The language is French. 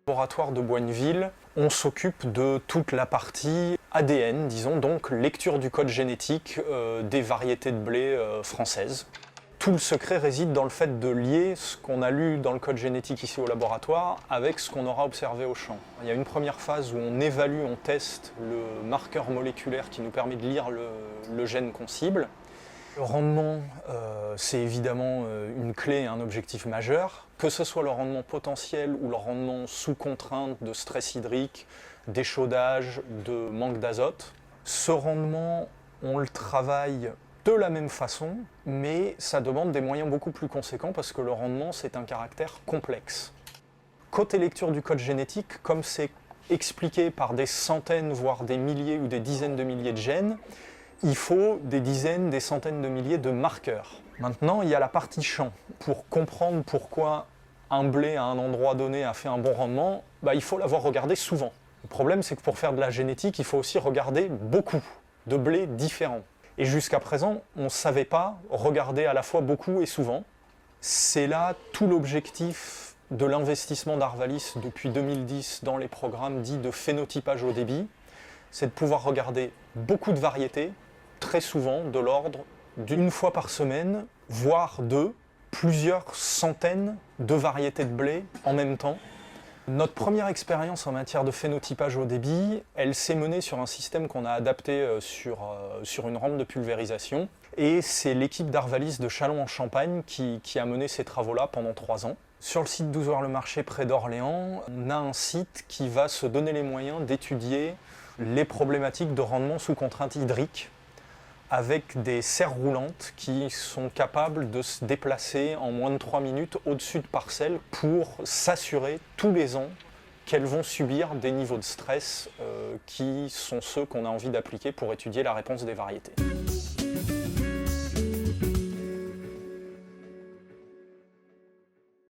Au laboratoire de Boigneville, on s'occupe de toute la partie ADN, disons, donc lecture du code génétique des variétés de blé françaises. Tout le secret réside dans le fait de lier ce qu'on a lu dans le code génétique ici au laboratoire avec ce qu'on aura observé au champ. Il y a une première phase où on évalue, on teste le marqueur moléculaire qui nous permet de lire le gène qu'on cible. Le rendement, c'est évidemment une clé et un objectif majeur, que ce soit le rendement potentiel ou le rendement sous contrainte de stress hydrique, d'échaudage, de manque d'azote. Ce rendement, on le travaille de la même façon, mais ça demande des moyens beaucoup plus conséquents parce que le rendement, c'est un caractère complexe. Côté lecture du code génétique, comme c'est expliqué par des centaines, voire des milliers ou des dizaines de milliers de gènes, il faut des dizaines, des centaines de milliers de marqueurs. Maintenant, il y a la partie champ. Pour comprendre pourquoi un blé à un endroit donné a fait un bon rendement, il faut l'avoir regardé souvent. Le problème, c'est que pour faire de la génétique, il faut aussi regarder beaucoup de blés différents. Et jusqu'à présent, on ne savait pas regarder à la fois beaucoup et souvent. C'est là tout l'objectif de l'investissement d'Arvalis depuis 2010 dans les programmes dits de phénotypage haut débit, c'est de pouvoir regarder beaucoup de variétés, très souvent de l'ordre d'une fois par semaine, voire de plusieurs centaines de variétés de blé en même temps. Notre première expérience en matière de phénotypage haut débit, elle s'est menée sur un système qu'on a adapté sur une rampe de pulvérisation. Et c'est l'équipe d'Arvalis de Châlons-en-Champagne qui a mené ces travaux-là pendant 3 ans. Sur le site d'Ouzouer-le-Marché près d'Orléans, on a un site qui va se donner les moyens d'étudier les problématiques de rendement sous contrainte hydrique avec des serres roulantes qui sont capables de se déplacer en moins de 3 minutes au-dessus de parcelles pour s'assurer tous les ans qu'elles vont subir des niveaux de stress qui sont ceux qu'on a envie d'appliquer pour étudier la réponse des variétés.